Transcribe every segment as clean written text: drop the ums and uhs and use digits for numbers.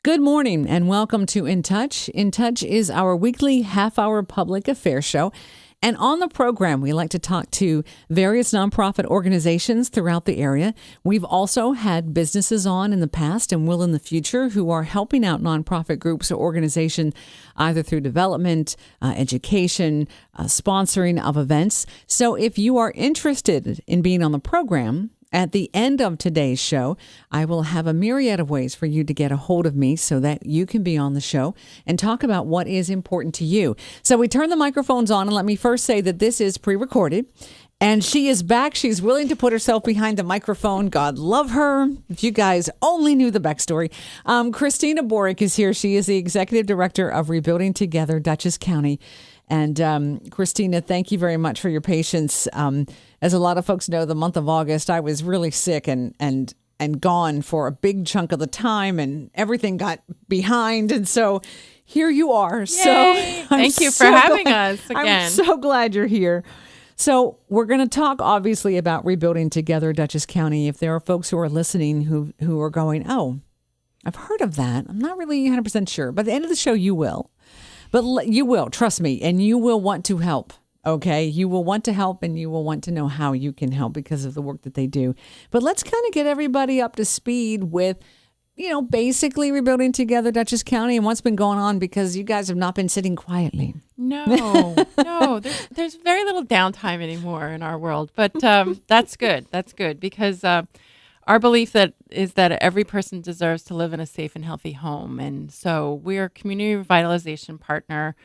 Good morning and welcome to In Touch. In Touch is our weekly half-hour public affairs show. And on the program, we like to talk to various nonprofit organizations throughout the area. We've also had businesses on in the past and will in the future who are helping out nonprofit groups or organizations either through development, education, sponsoring of events. So if you are interested in being on the program, at the end of today's show, I will have a myriad of ways for you to get a hold of me so that you can be on the show and talk about what is important to you. So we turn the microphones on, and let me first say that this is pre-recorded. And she is back. She's willing to put herself behind the microphone. God love her. If you guys only knew the backstory. Christina Borick is here. She is the Executive Director of Rebuilding Together, Dutchess County. And Christina, thank you very much for your patience. As a lot of folks know, the month of August, I was really sick and gone for a big chunk of the time, and everything got behind. And so here you are. Yay. So thank you for having us again. I'm so glad you're here. So we're going to talk obviously about Rebuilding Together, Dutchess County. If there are folks who are listening who are going, oh, I've heard of that. I'm not really 100% sure. By the end of the show, you will. But you will, trust me, and you will want to help, okay? You will want to help, and you will want to know how you can help because of the work that they do. But let's kind of get everybody up to speed with, basically Rebuilding Together Dutchess County and what's been going on, because you guys have not been sitting quietly. No. There's very little downtime anymore in our world, but that's good. That's good because our belief is that every person deserves to live in a safe and healthy home. And so we're a community revitalization partner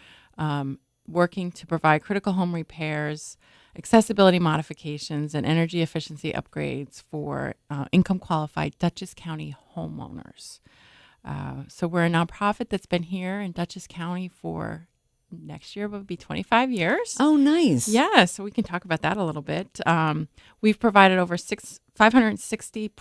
working to provide critical home repairs, accessibility modifications, and energy efficiency upgrades for income qualified Dutchess County homeowners. So we're a nonprofit that's been here in Dutchess County for next year will be 25 years. Oh, nice. Yeah, so we can talk about that a little bit. We've provided over 560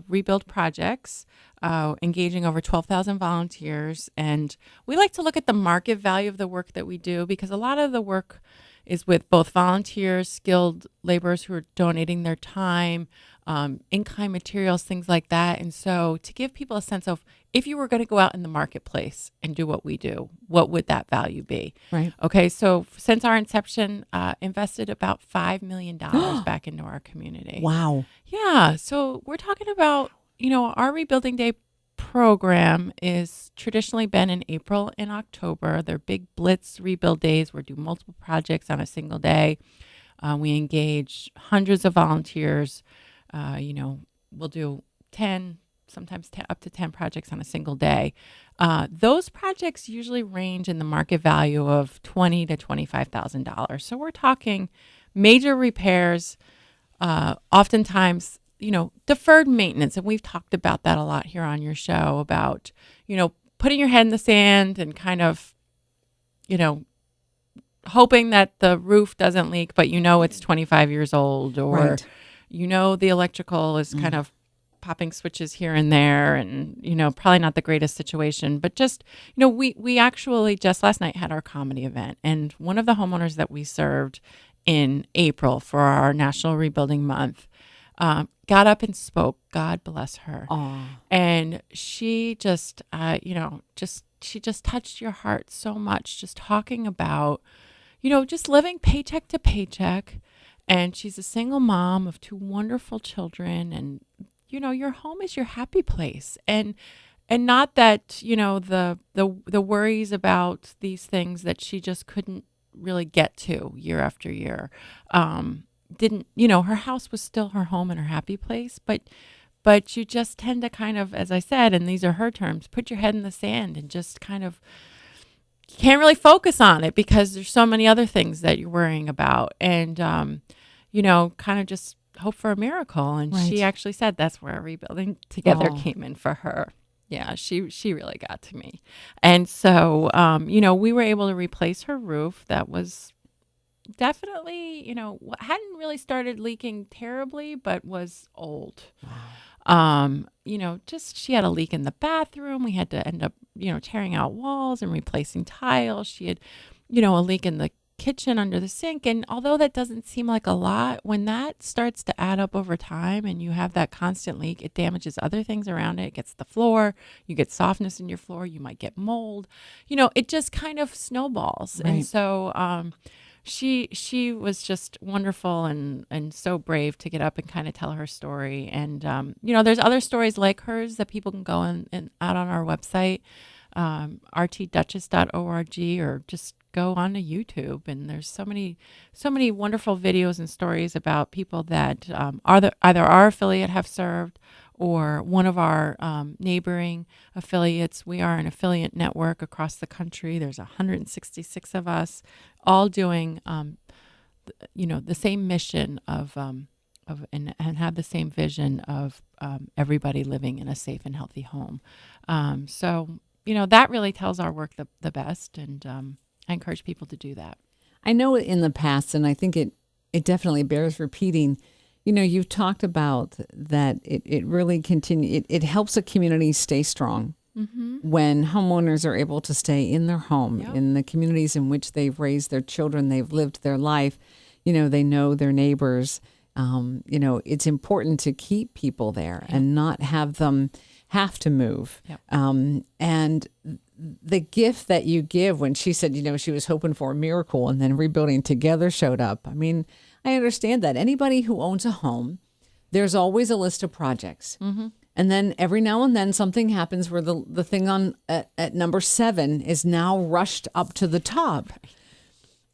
rebuild projects, engaging over 12,000 volunteers. And we like to look at the market value of the work that we do, because a lot of the work is with both volunteers, skilled laborers who are donating their time, in-kind materials, things like that. And so to give people a sense of, if you were going to go out in the marketplace and do what we do, what would that value be? Right. Okay, so since our inception, invested about $5 million back into our community. Wow. Yeah, so we're talking about, our Rebuilding Day program is traditionally been in April and October. They're big blitz rebuild days where we do multiple projects on a single day. We engage hundreds of volunteers. We'll do 10, sometimes up to 10 projects on a single day. Those projects usually range in the market value of $20,000 to $25,000. So we're talking major repairs, oftentimes, deferred maintenance. And we've talked about that a lot here on your show about, putting your head in the sand and kind of, hoping that the roof doesn't leak, but it's 25 years old, or Right. The electrical is kind of popping switches here and there, and probably not the greatest situation, but just we actually just last night had our comedy event, and one of the homeowners that we served in April for our National Rebuilding Month got up and spoke. God bless her. Aww. And she just she just touched your heart so much, just talking about just living paycheck to paycheck. And she's a single mom of 2 wonderful children, and your home is your happy place, and not that the worries about these things that she just couldn't really get to year after year. Her house was still her home and her happy place, but you just tend to kind of, as I said, and these are her terms, put your head in the sand and just kind of can't really focus on it because there's so many other things that you're worrying about, and kind of just hope for a miracle. And Right. she actually said that's where Rebuilding Together came in for her. Yeah, she really got to me. And so, we were able to replace her roof that was definitely, hadn't really started leaking terribly, but was old. Wow. Just she had a leak in the bathroom. We had to end up, tearing out walls and replacing tiles. She had, a leak in the kitchen under the sink. And although that doesn't seem like a lot, when that starts to add up over time and you have that constant leak, it damages other things around it. It gets the floor, you get softness in your floor, you might get mold. It just kind of snowballs. Right. And so she was just wonderful and so brave to get up and kind of tell her story. And there's other stories like hers that people can go and out on our website, rtduchess.org, or just go on to YouTube. And there's so many wonderful videos and stories about people that either our affiliate have served or one of our neighboring affiliates. We are an affiliate network across the country. There's 166 of us, all doing the same mission of and have the same vision of everybody living in a safe and healthy home. So that really tells our work the best, and I encourage people to do that. I know in the past, and I think it definitely bears repeating, you've talked about that it really it helps a community stay strong when homeowners are able to stay in their home, in the communities in which they've raised their children, they've lived their life, they know their neighbors. It's important to keep people there and not have them have to move. And the gift that you give, when she said, she was hoping for a miracle and then Rebuilding Together showed up. I mean, I understand that. Anybody who owns a home, there's always a list of projects. And then every now and then something happens where the thing at number 7 is now rushed up to the top.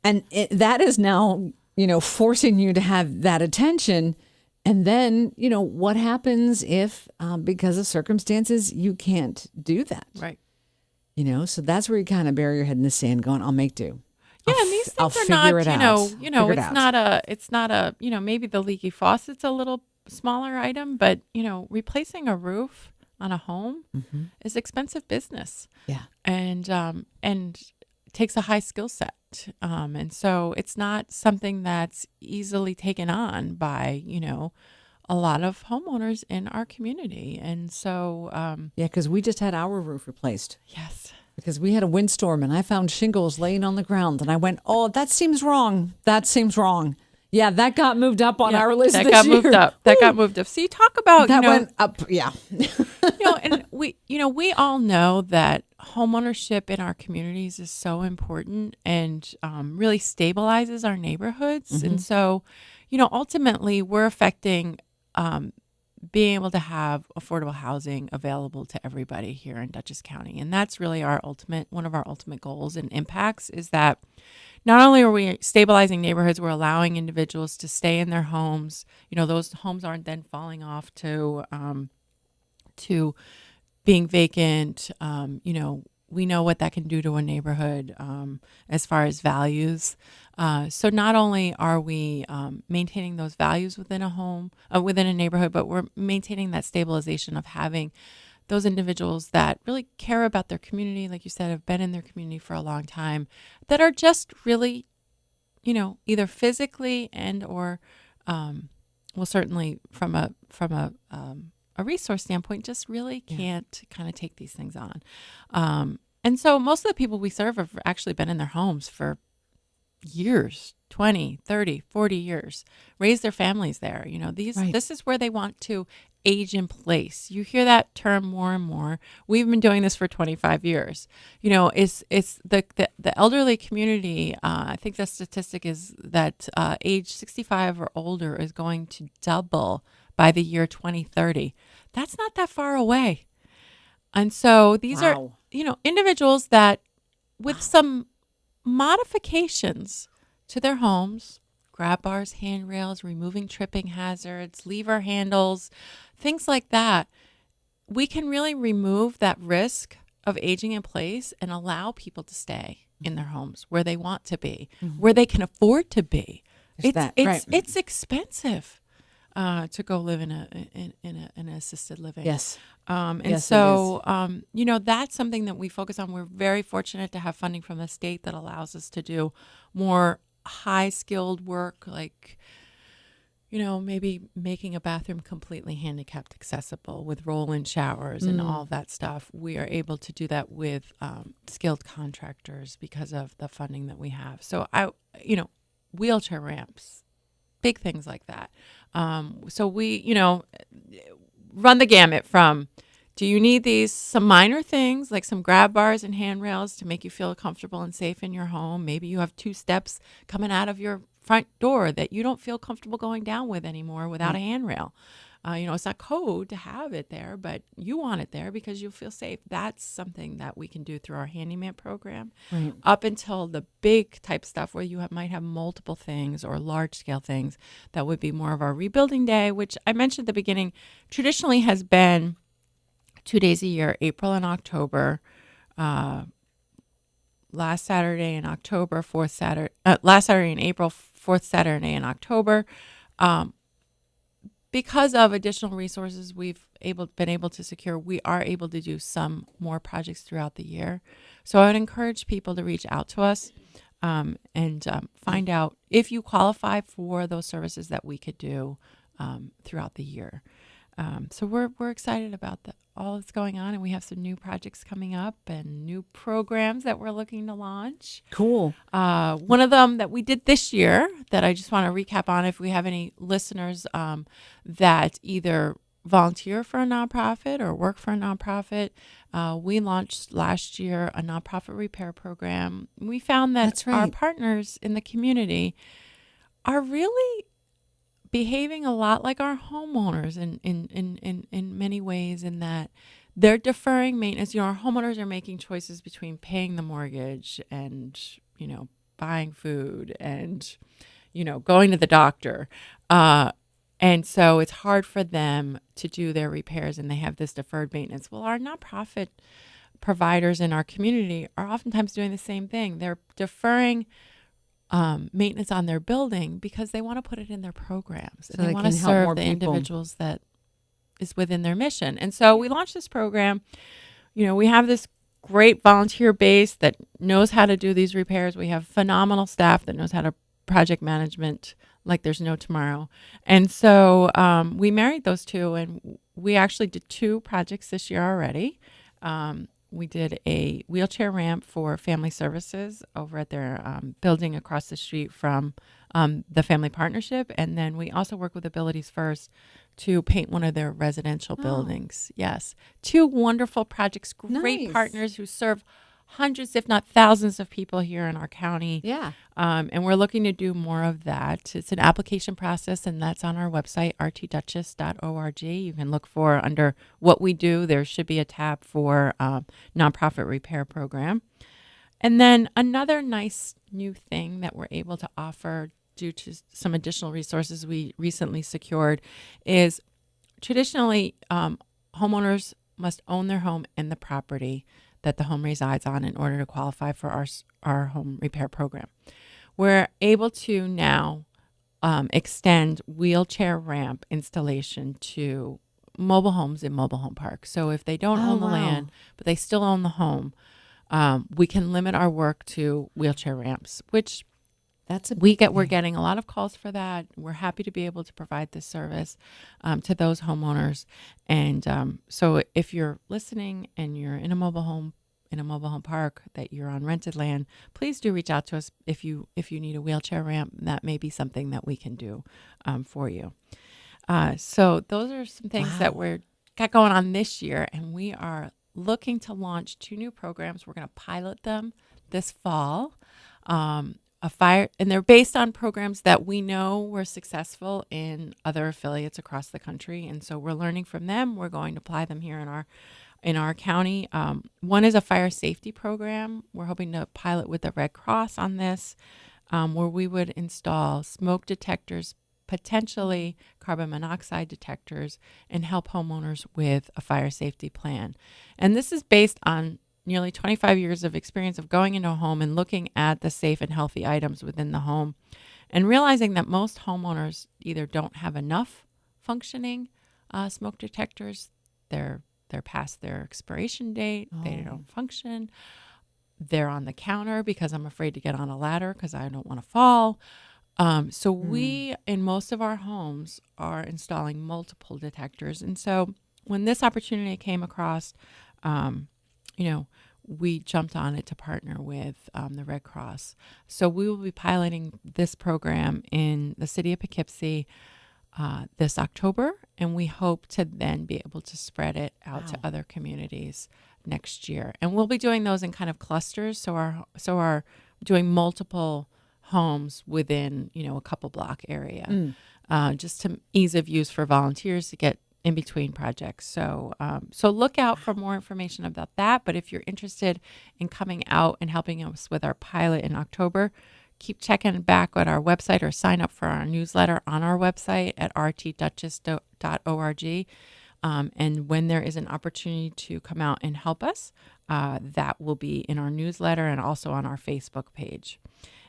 And that is now, forcing you to have that attention. And then, what happens if, because of circumstances, you can't do that? Right. So that's where you kind of bury your head in the sand going, I'll make do. Yeah, and these things are not, it's not a, maybe the leaky faucet's a little smaller item, but, replacing a roof on a home is expensive business. Yeah. And takes a high skill set. And so it's not something that's easily taken on by, a lot of homeowners in our community. And so, because we just had our roof replaced. Yes. Because we had a windstorm and I found shingles laying on the ground and I went, oh, that seems wrong. That seems wrong. Yeah, that got moved up on our list this year. That got moved up. That got moved up. So you talk about, that went up. Yeah. And we all know that homeownership in our communities is so important and really stabilizes our neighborhoods. And so, ultimately we're affecting being able to have affordable housing available to everybody here in Dutchess County. And that's really one of our ultimate goals and impacts, is that not only are we stabilizing neighborhoods, we're allowing individuals to stay in their homes. Those homes aren't then falling off to being vacant. We know what that can do to a neighborhood as far as values. So not only are we maintaining those values within a home, within a neighborhood, but we're maintaining that stabilization of having those individuals that really care about their community, like you said, have been in their community for a long time, that are just really, either physically and or, certainly from a resource standpoint, just really can't kind of take these things on. And so most of the people we serve have actually been in their homes for years, 20, 30, 40 years, raised their families there. This is where they want to age in place. You hear that term more and more. We've been doing this for 25 years. It's the elderly community. I think the statistic is that age 65 or older is going to double by the year 2030. That's not that far away. And so these are, individuals that with some modifications to their homes, grab bars, handrails, removing tripping hazards, lever handles, things like that, we can really remove that risk of aging in place and allow people to stay in their homes where they want to be, where they can afford to be. It's expensive to go live in an assisted living. Yes. That's something that we focus on. We're very fortunate to have funding from the state that allows us to do more high skilled work, like, maybe making a bathroom completely handicapped accessible with roll-in showers and all that stuff. We are able to do that with skilled contractors because of the funding that we have. So wheelchair ramps, big things like that. So we, run the gamut from, do you need some minor things like some grab bars and handrails to make you feel comfortable and safe in your home? Maybe you have 2 steps coming out of your front door that you don't feel comfortable going down with anymore without a handrail. It's not code to have it there, but you want it there because you feel safe. That's something that we can do through our handyman program. Right. Up until the big type stuff where you might have multiple things or large scale things, that would be more of our rebuilding day, which I mentioned at the beginning, traditionally has been 2 days a year, April and October. Last Saturday in October, last Saturday in April, fourth Saturday in October. Because of additional resources we've been able to secure, we are able to do some more projects throughout the year. So I would encourage people to reach out to us and find out if you qualify for those services that we could do throughout the year. So we're excited about all that's going on, and we have some new projects coming up and new programs that we're looking to launch. Cool. One of them that we did this year that I just want to recap on, if we have any listeners that either volunteer for a nonprofit or work for a nonprofit, we launched last year a nonprofit repair program. We found that That's right. our partners in the community are really behaving a lot like our homeowners in many ways, in that they're deferring maintenance. Our homeowners are making choices between paying the mortgage and, buying food and, going to the doctor. And so it's hard for them to do their repairs, and they have this deferred maintenance. Well, our nonprofit providers in our community are oftentimes doing the same thing. They're deferring maintenance on their building because they want to put it in their programs, and they want to serve the individuals that is within their mission. And so we launched this program. We have this great volunteer base that knows how to do these repairs. We have phenomenal staff that knows how to project management like there's no tomorrow. And so we married those two, and we actually did 2 projects this year already. We did a wheelchair ramp for Family Services over at their building across the street from the Family Partnership. And then we also work with Abilities First to paint one of their residential buildings. Yes. 2 wonderful projects, great partners who serve hundreds, if not thousands of people here in our county. Yeah. And we're looking to do more of that. It's an application process, and that's on our website, rtduchess.org. You can look for under what we do. There should be a tab for nonprofit repair program. And then another nice new thing that we're able to offer due to some additional resources we recently secured is traditionally homeowners must own their home and the property that the home resides on in order to qualify for our home repair program. We're able to now extend wheelchair ramp installation to mobile homes in mobile home parks. So if they don't own the land, but they still own the home, we can limit our work to wheelchair ramps, which we're getting a lot of calls for that. We're happy to be able to provide this service to those homeowners. And so if you're listening and you're in a mobile home park, that you're on rented land, please do reach out to us if you need a wheelchair ramp. That may be something that we can do for you. So those are some things that we're got going on this year, and we are looking to launch 2 new programs. We're going to pilot them this fall. And they're based on programs that we know were successful in other affiliates across the country, and so we're learning from them. We're going to apply them here in our county. One is a fire safety program. We're hoping to pilot with the Red Cross on this, where we would install smoke detectors, potentially carbon monoxide detectors, and help homeowners with a fire safety plan. And this is based on nearly 25 years of experience of going into a home and looking at the safe and healthy items within the home, and realizing that most homeowners either don't have enough functioning smoke detectors, they're past their expiration date, they don't function, they're on the counter because I'm afraid to get on a ladder because I don't want to fall, So we, in most of our homes, are installing multiple detectors. And so when this opportunity came across, um, you know, we jumped on it to partner with the Red Cross. So we will be piloting this program in the city of Poughkeepsie this October, and we hope to then be able to spread it out to other communities next year. And we'll be doing those in kind of clusters. So our doing multiple homes within a couple block area, just to ease of use for volunteers to get in between projects. So look out for more information about that. But if you're interested in coming out and helping us with our pilot in October, keep checking back at our website or sign up for our newsletter on our website at rtduchess.org. And when there is an opportunity to come out and help us, that will be in our newsletter and also on our Facebook page.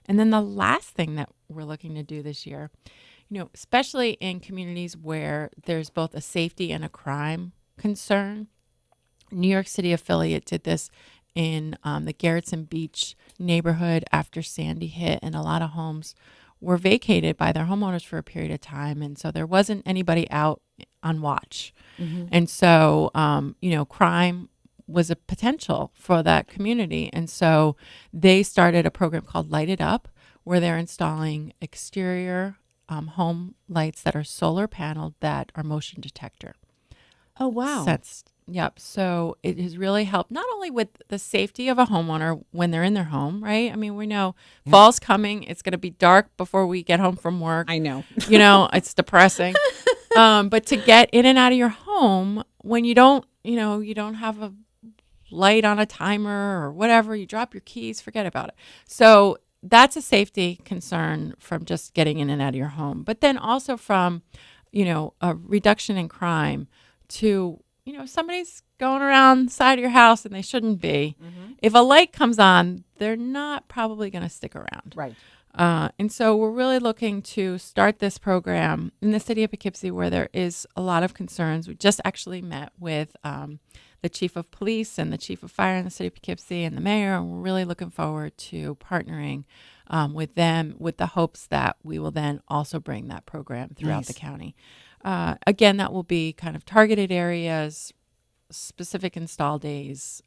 And then the last thing that we're looking to do this year, especially in communities where there's both a safety and a crime concern. New York City affiliate did this in the Garrettson Beach neighborhood after Sandy hit, and a lot of homes were vacated by their homeowners for a period of time. And so there wasn't anybody out on watch. Mm-hmm. And so, crime was a potential for that community. And so they started a program called Light It Up, where they're installing exterior home lights that are solar paneled that are motion detector. Oh, wow. Sensed. Yep. So it has really helped not only with the safety of a homeowner when they're in their home, right? I mean, we know fall's coming. It's going to be dark before we get home from work. I know. It's depressing. But to get in and out of your home when you don't have a light on a timer or whatever, you drop your keys, forget about it. So that's a safety concern from just getting in and out of your home. But then also from, a reduction in crime to, somebody's going around the side of your house and they shouldn't be. Mm-hmm. If a light comes on, they're not probably going to stick around. Right. And so we're really looking to start this program in the city of Poughkeepsie where there is a lot of concerns. We just actually met with the chief of police and the chief of fire in the city of Poughkeepsie and the mayor, and we're really looking forward to partnering with them with the hopes that we will then also bring that program throughout the county. Again, that will be kind of targeted areas, specific install days.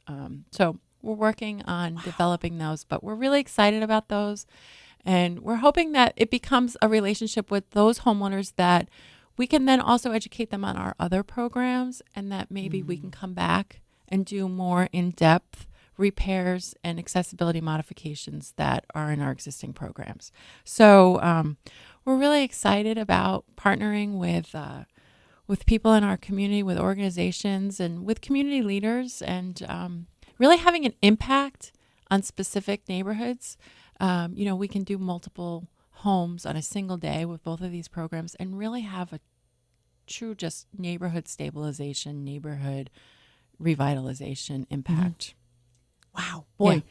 So we're working on developing those, but we're really excited about those. And we're hoping that it becomes a relationship with those homeowners that we can then also educate them on our other programs, and that maybe we can come back and do more in-depth repairs and accessibility modifications that are in our existing programs. So we're really excited about partnering with people in our community, with organizations, and with community leaders, and really having an impact on specific neighborhoods. We can do multiple homes on a single day with both of these programs and really have a true just neighborhood stabilization, neighborhood revitalization impact. Wow. Boy,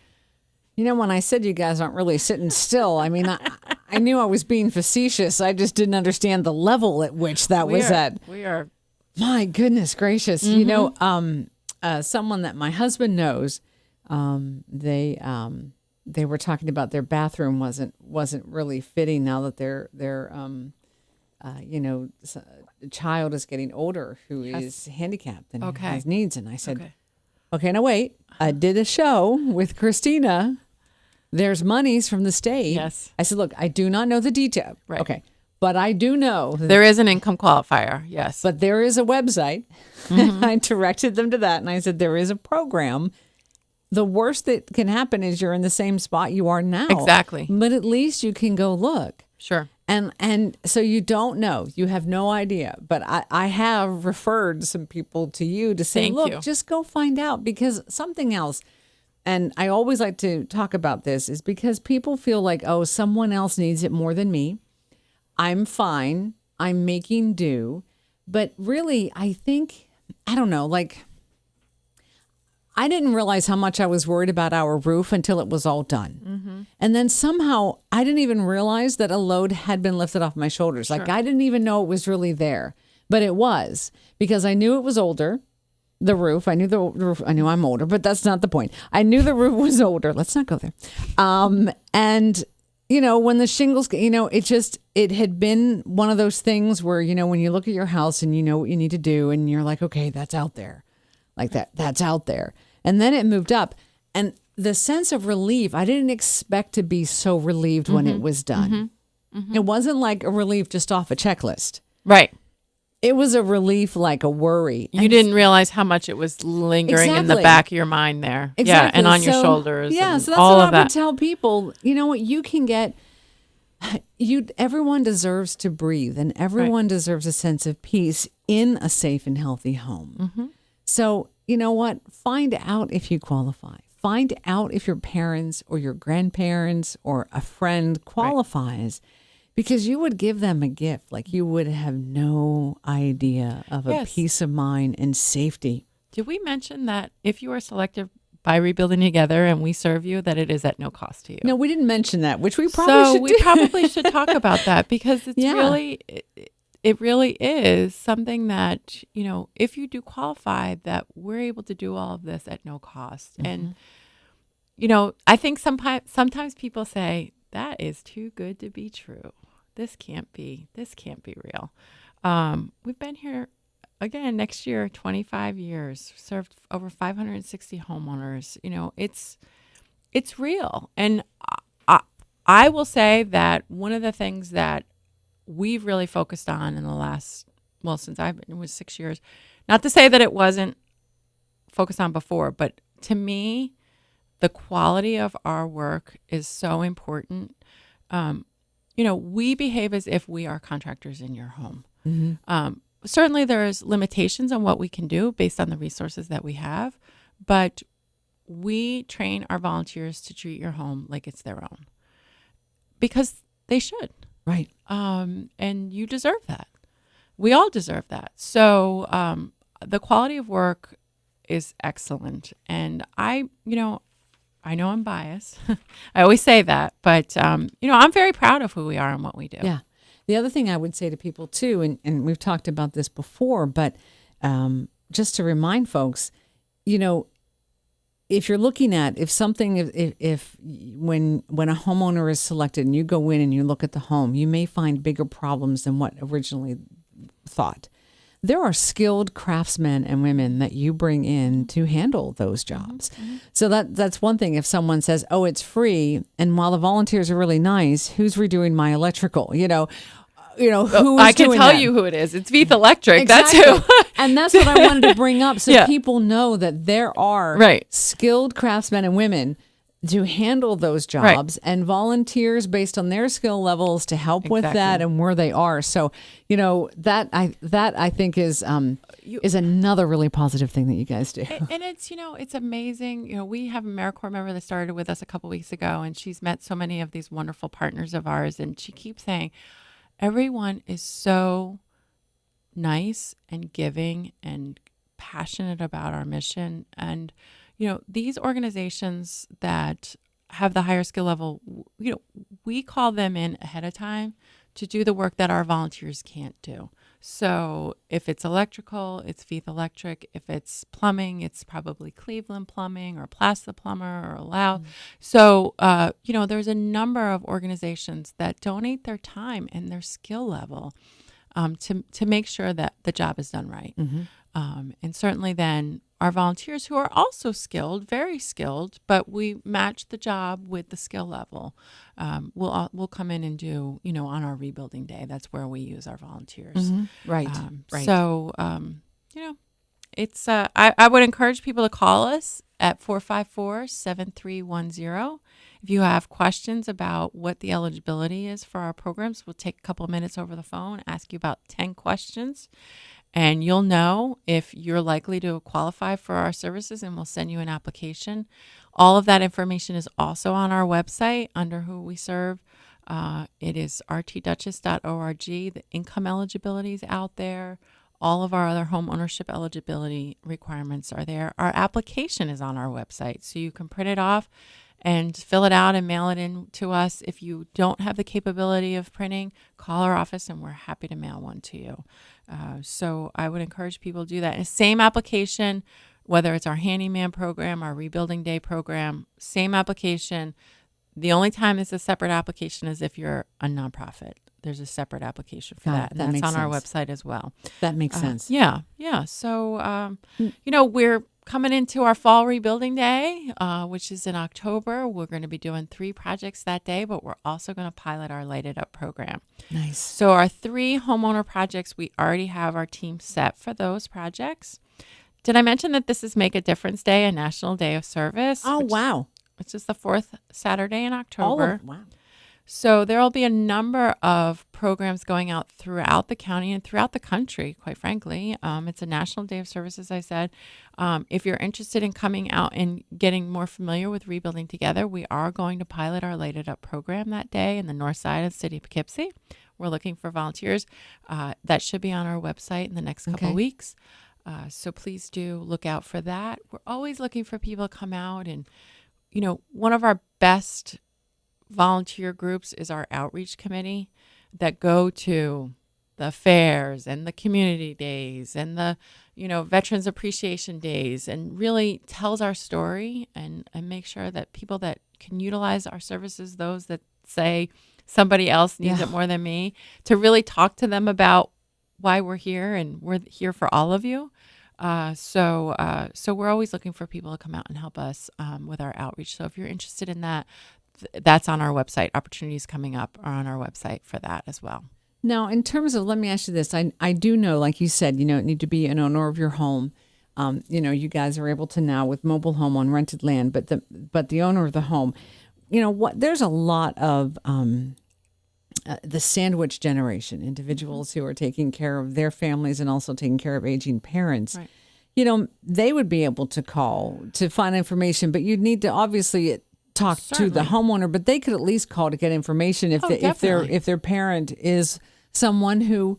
when I said you guys aren't really sitting still, I mean, I knew I was being facetious. I just didn't understand the level at which that was at. We are. My goodness gracious. Mm-hmm. Someone that my husband knows, they were talking about their bathroom wasn't really fitting now that their child is getting older who is handicapped and has needs. And I said, okay, now wait. I did a show with Christina. There's monies from the state. Yes. I said, look, I do not know the detail. Right. Okay. But I do know there is an income qualifier. Yes. But there is a website. Mm-hmm. I directed them to that. And I said, there is a program. The worst that can happen is you're in the same spot you are now. Exactly. But at least you can go look. Sure. And so you don't know. You have no idea. But I have referred some people to you to say, look, just go find out. Because something else, and I always like to talk about this, is because people feel like, oh, someone else needs it more than me. I'm fine. I'm making do. But really, I think, I don't know, I didn't realize how much I was worried about our roof until it was all done. Mm-hmm. And then somehow I didn't even realize that a load had been lifted off my shoulders. Sure. I didn't even know it was really there, but it was, because I knew it was older. The roof, I knew the roof, I knew I'm older, but that's not the point. I knew the roof was older. Let's not go there. And when the shingles, it had been one of those things where, when you look at your house and you know what you need to do and you're like, okay, that's out there. Like that's out there. And then it moved up. And the sense of relief, I didn't expect to be so relieved when it was done. It wasn't like a relief just off a checklist. Right. It was a relief like a worry. You didn't realize how much it was lingering in the Exactly. back of your mind there. Exactly. Yeah, and on your shoulders. Yeah, and so that's all what of I would that. tell people. You know what? You can get, everyone deserves to breathe and everyone deserves a sense of peace in a safe and healthy home. So, you know what? Find out if you qualify. Find out if your parents or your grandparents or a friend qualifies. Because you would give them a gift, like you would have no idea of a peace of mind and safety. Did we mention that if you are selected by Rebuilding Together and we serve you, that it is at no cost to you? No, we didn't mention that, which we probably should do. We probably should talk about that because it's really, it really is something that, if you do qualify, that we're able to do all of this at no cost. And, I think sometimes people say, that is too good to be true. This can't be real. We've been here again next year, 25 years, served over 560 homeowners. It's real. And I will say that one of the things that we've really focused on in the last, since I've been, it was 6 years, not to say that it wasn't focused on before, but to me, the quality of our work is so important. We behave as if we are contractors in your home. Certainly there's limitations on what we can do based on the resources that we have, but we train our volunteers to treat your home like it's their own because they should. Right. And you deserve that. We all deserve that. So the quality of work is excellent. And I know I'm biased. I always say that, but I'm very proud of who we are and what we do. Yeah. The other thing I would say to people too, and we've talked about this before, but just to remind folks, if you're looking at if when a homeowner is selected and you go in and you look at the home, you may find bigger problems than what originally thought. There are skilled craftsmen and women that you bring in to handle those jobs. So that's one thing. If someone says, "Oh, it's free," and while the volunteers are really nice, who's redoing my electrical? Who is I can doing tell that? you who it is. It's Veith Electric. Exactly. That's who. And that's what I wanted to bring up, so people know that there are skilled craftsmen and women to handle those jobs and volunteers based on their skill levels to help with that and where they are. So, that I think is another really positive thing that you guys do. And it's, it's amazing. We have a AmeriCorps member that started with us a couple weeks ago, and she's met so many of these wonderful partners of ours. And she keeps saying, everyone is so nice and giving and passionate about our mission. And these organizations that have the higher skill level, we call them in ahead of time to do the work that our volunteers can't do. So if it's electrical, it's Veith Electric. If it's plumbing, it's probably Cleveland Plumbing or Plasta Plumber or Lau. So, there's a number of organizations that donate their time and their skill level to make sure that the job is done right. And certainly then our volunteers, who are also skilled, very skilled, but we match the job with the skill level. We'll come in and do, on our rebuilding day. That's where we use our volunteers. Right. So, it's I would encourage people to call us at 454-7310. If you have questions about what the eligibility is for our programs, we'll take a couple of minutes over the phone, ask you about 10 questions. And you'll know if you're likely to qualify for our services, and we'll send you an application. All of that information is also on our website under who we serve. It is rtduchess.org. The income eligibility is out there. All of our other home ownership eligibility requirements are there. Our application is on our website, so you can print it off and fill it out and mail it in to us. If you don't have the capability of printing, call our office and we're happy to mail one to you. So I would encourage people to do that. And same application, whether it's our handyman program, our rebuilding day program, same application. The only time it's a separate application is if you're a nonprofit. There's a separate application for that. And That that's makes on our sense. website as well. That makes sense. Yeah. So, we're coming into our fall rebuilding day, which is in October. We're going to be doing 3 projects that day, but we're also going to pilot our Light It Up program. Nice. So our 3 homeowner projects, we already have our team set for those projects. Did I mention that this is Make a Difference Day, a national day of service? Oh, wow. Which is the 4th Saturday in October. Wow. So there will be a number of programs going out throughout the county and throughout the country, quite frankly. It's a National Day of Service, as I said. If you're interested in coming out and getting more familiar with Rebuilding Together, we are going to pilot our Light It Up program that day in the north side of the city of Poughkeepsie. We're looking for volunteers. That should be on our website in the next couple of weeks. So please do look out for that. We're always looking for people to come out. And, one of our best volunteer groups is our outreach committee that go to the fairs and the community days and the Veterans Appreciation Days, and really tells our story and make sure that people that can utilize our services, those that say somebody else needs it more than me, to really talk to them about why we're here, and we're here for all of you. So we're always looking for people to come out and help us with our outreach. So if you're interested in that, that's on our website. Opportunities coming up are on our website for that as well. Now, in terms of, let me ask you this. I do know, like you said, need to be an owner of your home. You guys are able to now with mobile home on rented land, but the owner of the home, there's a lot of the sandwich generation, individuals who are taking care of their families and also taking care of aging parents. Right. They would be able to call to find information, but you'd need to obviously talk to the homeowner, but they could at least call to get information if their parent is someone who,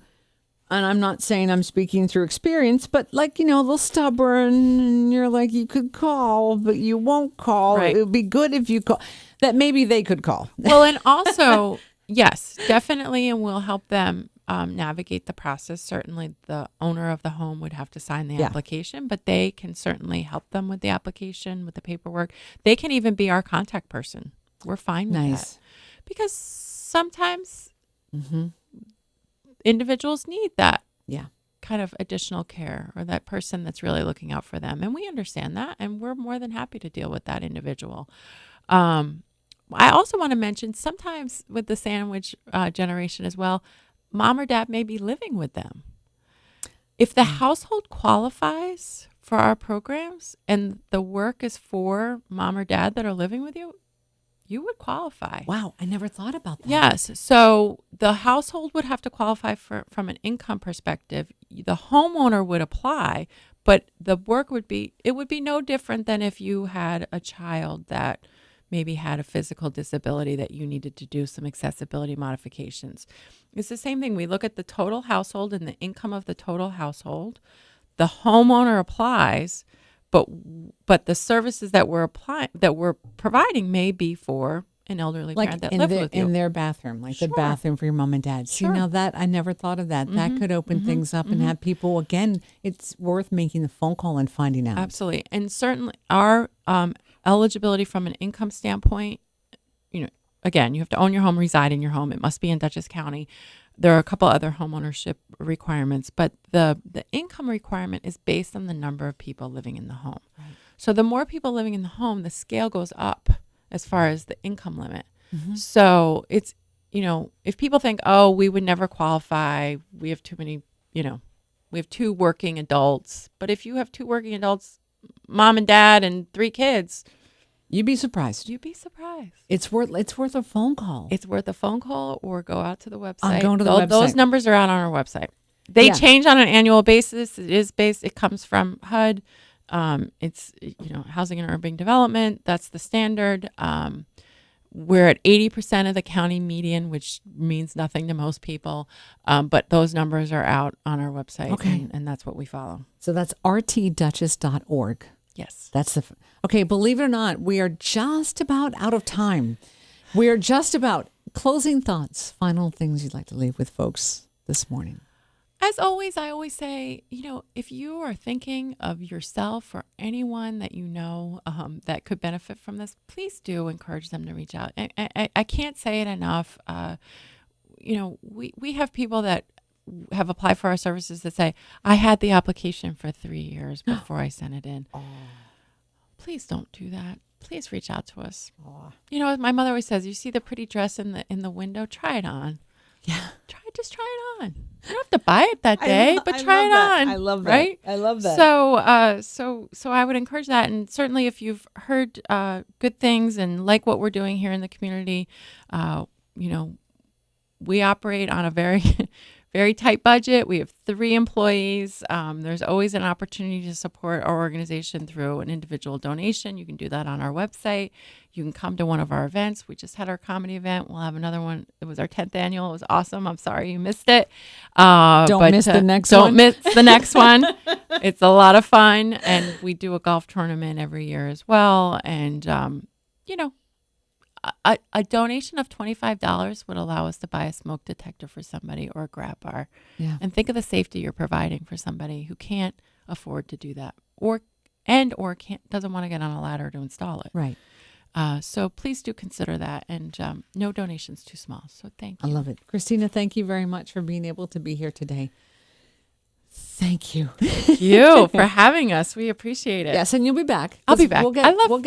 and I'm not saying I'm speaking through experience, but a little stubborn, and you're like, you could call, but you won't call. Right. It would be good if you call. That maybe they could call. Well, and also, yes, definitely, and we'll help them navigate the process. Certainly, the owner of the home would have to sign the application, but they can certainly help them with the application, with the paperwork. They can even be our contact person. We're fine with that. Because sometimes individuals need that kind of additional care, or that person that's really looking out for them. And we understand that, and we're more than happy to deal with that individual. I also want to mention, sometimes with the sandwich generation as well, mom or dad may be living with them. If the household qualifies for our programs and the work is for mom or dad that are living with you, you would qualify. Wow, I never thought about that. Yes, so the household would have to qualify from an income perspective. The homeowner would apply, but the work would be no different than if you had a child that maybe had a physical disability that you needed to do some accessibility modifications. It's the same thing. We look at the total household and the income of the total household. The homeowner applies, but the services that we're providing may be for an elderly parent that lives with you. In their bathroom, the bathroom for your mom and dad. See, now that I never thought of that. That could open things up and have people, again, it's worth making the phone call and finding out. Absolutely. And certainly our eligibility from an income standpoint, again, you have to own your home, reside in your home. It must be in Dutchess County. There are a couple other home ownership requirements, but the income requirement is based on the number of people living in the home. Right. So the more people living in the home, the scale goes up as far as the income limit. So it's, if people think, oh, we would never qualify, we have too many, we have 2 working adults. But if you have 2 working adults, mom and dad and 3 kids, you'd be surprised. It's worth a phone call. It's worth a phone call, or go out to the website. I'm going to the website. Those numbers are out on our website. They change on an annual basis. It comes from HUD. It's Housing and Urban Development. That's the standard. We're at 80% of the county median, which means nothing to most people. But those numbers are out on our website. Okay. And that's what we follow. So that's rtduchess.org. Yes. Okay, believe it or not, we are just about out of time. We are just about closing thoughts, final things you'd like to leave with folks this morning. As always, I always say, if you are thinking of yourself or anyone that you know that could benefit from this, please do encourage them to reach out. I can't say it enough. We have people that have applied for our services that say, I had the application for 3 years before I sent it in. Oh. Please don't do that. Please reach out to us. Oh. My mother always says, you see the pretty dress in the window, try it on. Yeah. Just try it on. You don't have to buy it that day, but try it on. I love that. Right? I love that. So I would encourage that. And certainly if you've heard good things and like what we're doing here in the community, we operate on a very, very tight budget. We have 3 employees. There's always an opportunity to support our organization through an individual donation. You can do that on our website. You can come to one of our events. We just had our comedy event. We'll have another one. It was our 10th annual. It was awesome. I'm sorry you missed it. Don't miss the next one. Don't miss the next one. It's a lot of fun. And we do a golf tournament every year as well. And, a donation of $25 would allow us to buy a smoke detector for somebody or a grab bar. Yeah. And think of the safety you're providing for somebody who can't afford to do that or doesn't want to get on a ladder to install it. Right. So please do consider that. And no donations too small. So thank you. I love it. Christina, thank you very much for being able to be here today. Thank you. Thank you for having us. We appreciate it. Yes, and you'll be back. I'll be back. We'll get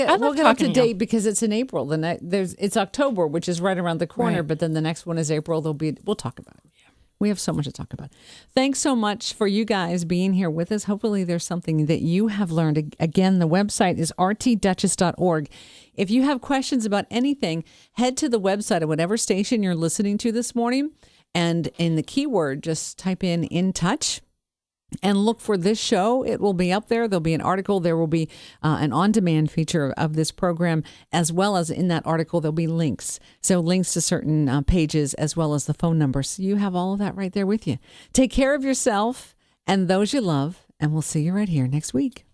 up to talking date because it's in April. It's October, which is right around the corner. Right. But then the next one is April. We'll talk about it. Yeah. We have so much to talk about. Thanks so much for you guys being here with us. Hopefully there's something that you have learned. Again, the website is rtduchess.org. If you have questions about anything, head to the website of whatever station you're listening to this morning. And in the keyword, just type in touch. And look for this show. It will be up there. There'll be an article. There will be an on-demand feature of this program, as well as in that article, there'll be links. So links to certain pages, as well as the phone number. So you have all of that right there with you. Take care of yourself and those you love, and we'll see you right here next week.